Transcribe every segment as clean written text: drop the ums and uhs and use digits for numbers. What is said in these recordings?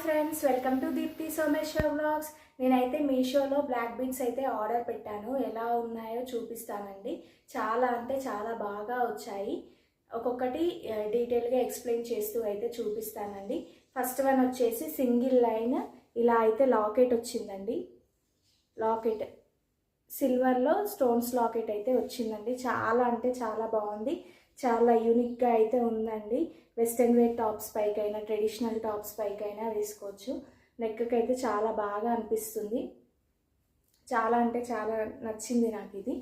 Friends, welcome to Deepthi Someshwar vlogs. నేనైతే మీషోలో black beads అయితే ఆర్డర్ పెట్టాను. ఎలా ఉన్నాయో చూపిస్తానండి. చాలా అంటే చాలా బాగా వచ్చాయి. ఒక్కొక్కటి డీటెయిల్గా ఎక్స్ప్లెయిన్ చేస్తూ అయితే చూపిస్తానండి. ఫస్ట్ వన్ వచ్చేసి సింగిల్ లైన్ ఇలా అయితే లాకెట్ వచ్చిందండి. లాకెట్ సిల్వర్లో స్టోన్స్ లాకెట్ అయితే వచ్చిందండి. చాలా అంటే చాలా బాగుంది. చాలా యూనిక్గా అయితే ఉందండి. వెస్ట్రన్ వేర్ టాప్స్ పైకైనా ట్రెడిషనల్ టాప్స్ పైకైనా వేసుకోవచ్చు. నెక్కి అయితే చాలా బాగా అనిపిస్తుంది. చాలా అంటే చాలా నచ్చింది నాకు. ఇది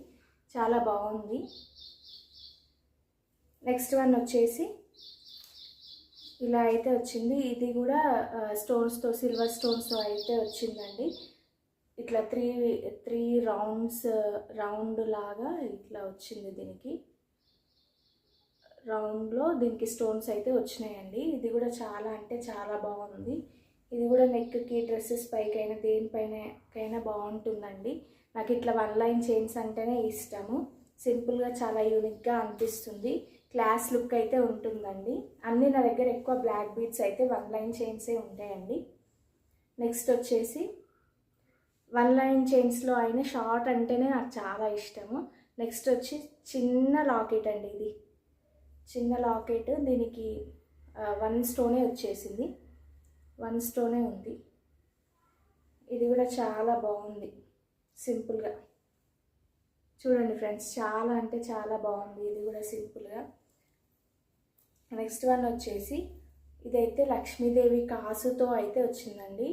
చాలా బాగుంది. నెక్స్ట్ వన్ వచ్చేసి ఇలా అయితే వచ్చింది. ఇది కూడా స్టోన్స్తో సిల్వర్ స్టోన్స్తో అయితే వచ్చిందండి. ఇట్లా త్రీ రౌండ్ లాగా ఇట్లా వచ్చింది. దీనికి రౌండ్లో దీనికి స్టోన్స్ అయితే వచ్చినాయండి. ఇది కూడా చాలా అంటే చాలా బాగుంది. ఇది కూడా నెక్కి డ్రెస్సెస్ పైకైనా దేనిపైనకైనా బాగుంటుందండి. నాకు ఇట్లా వన్ లైన్ చైన్స్ అంటేనే ఇష్టము. సింపుల్గా చాలా యూనిక్గా అనిపిస్తుంది. క్లాస్ లుక్ అయితే ఉంటుందండి. అన్నీ నా దగ్గర ఎక్కువ బ్లాక్ బీడ్స్ అయితే వన్ లైన్ చైన్సే ఉంటాయండి. నెక్స్ట్ వచ్చేసి వన్ లైన్ చైన్స్లో అయినా షార్ట్ అంటేనే నాకు చాలా ఇష్టము. నెక్స్ట్ వచ్చి చిన్న లాకెట్ అండి. ఇది చిన్న లాకెట్. దీనికి వన్ స్టోనే వచ్చేసింది. వన్ స్టోనే ఉంది. ఇది కూడా చాలా బాగుంది. సింపుల్గా చూడండి ఫ్రెండ్స్, చాలా అంటే చాలా బాగుంది. ఇది కూడా సింపుల్గా. నెక్స్ట్ వన్ వచ్చేసి ఇదైతే లక్ష్మీదేవి కాసుతో అయితే వచ్చిందండి.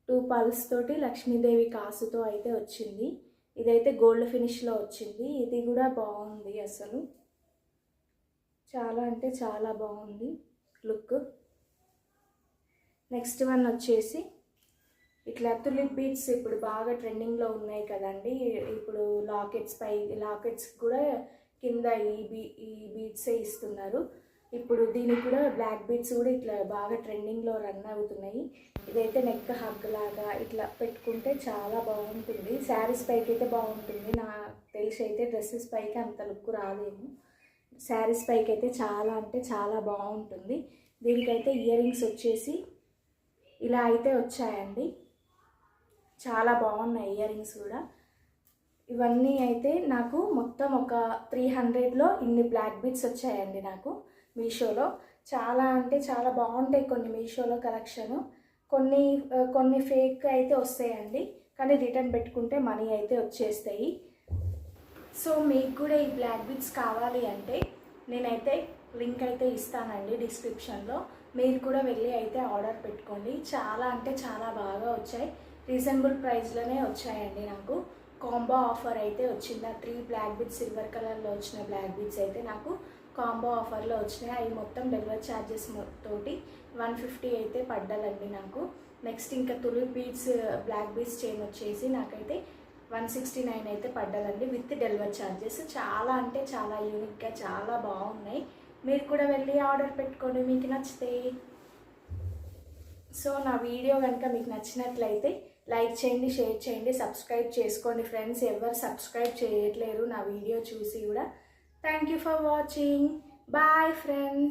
2 పల్స్ తోటి లక్ష్మీదేవి కాసుతో అయితే వచ్చింది. ఇదైతే గోల్డ్ ఫినిష్లో వచ్చింది. ఇది కూడా బాగుంది. అసలు చాలా అంటే చాలా బాగుంది లుక్. నెక్స్ట్ వన్ వచ్చేసి ఇట్లా తులిప్ బీడ్స్ ఇప్పుడు బాగా ట్రెండింగ్లో ఉన్నాయి కదండి. ఇప్పుడు లాకెట్స్ కూడా కింద ఈ బీడ్సే ఇస్తున్నారు. ఇప్పుడు దీనికి కూడా బ్లాక్ బీడ్స్ కూడా ఇట్లా బాగా ట్రెండింగ్లో రన్ అవుతున్నాయి. ఇదైతే నెక్ హగ్ లాగా ఇట్లా పెట్టుకుంటే చాలా బాగుంటుంది. శారీస్ పైకి అయితే బాగుంటుంది. నాకు తెలిసి అయితే డ్రెస్సెస్ పైకి అంత లుక్ రాదేమో. శారీస్ పైకి అయితే చాలా అంటే చాలా బాగుంటుంది. దీనికైతే ఇయర్ రింగ్స్ వచ్చేసి ఇలా అయితే వచ్చాయండి. చాలా బాగున్నాయి ఇయర్ రింగ్స్ కూడా. ఇవన్నీ అయితే నాకు మొత్తం ఒక 300లో ఇన్ని బ్లాక్ బీడ్స్ వచ్చాయండి నాకు మీషోలో. చాలా అంటే చాలా బాగుంటాయి కొన్ని మీషోలో కలెక్షను. కొన్ని ఫేక్ అయితే వస్తాయండి, కానీ రిటర్న్ పెట్టుకుంటే మనీ అయితే వచ్చేస్తాయి. సో మీకు కూడా ఈ బ్లాక్ బీడ్స్ కావాలి అంటే నేనైతే లింక్ అయితే ఇస్తానండి డిస్క్రిప్షన్లో. మీరు కూడా వెళ్ళి అయితే ఆర్డర్ పెట్టుకోండి. చాలా అంటే చాలా బాగా వచ్చాయి. రీజనబుల్ ప్రైస్లోనే వచ్చాయండి. నాకు కాంబో ఆఫర్ అయితే వచ్చింది. 3 బ్లాక్ బీడ్స్ సిల్వర్ కలర్లో వచ్చిన బ్లాక్ బీడ్స్ అయితే నాకు కాంబో ఆఫర్లో వచ్చినాయి. అవి మొత్తం డెలివరీ ఛార్జెస్ తోటి 150 అయితే పడ్డాలండి నాకు. నెక్స్ట్ ఇంకా tulip beads black beads chain వచ్చేసి నాకైతే 169 అయితే పడ్డాలండి విత్ డెలివరీ ఛార్జెస్. చాలా అంటే చాలా యూనిక్గా చాలా బాగున్నాయి. మీరు కూడా వెళ్ళి ఆర్డర్ పెట్టుకోండి మీకు నచ్చితే. సో నా వీడియో కనుక మీకు నచ్చినట్లయితే లైక్ చేయండి, షేర్ చేయండి, సబ్స్క్రైబ్ చేసుకోండి ఫ్రెండ్స్. ఎవరు సబ్స్క్రైబ్ చేయట్లేరు నా వీడియో చూసి కూడా. Thank you for watching. Bye friends.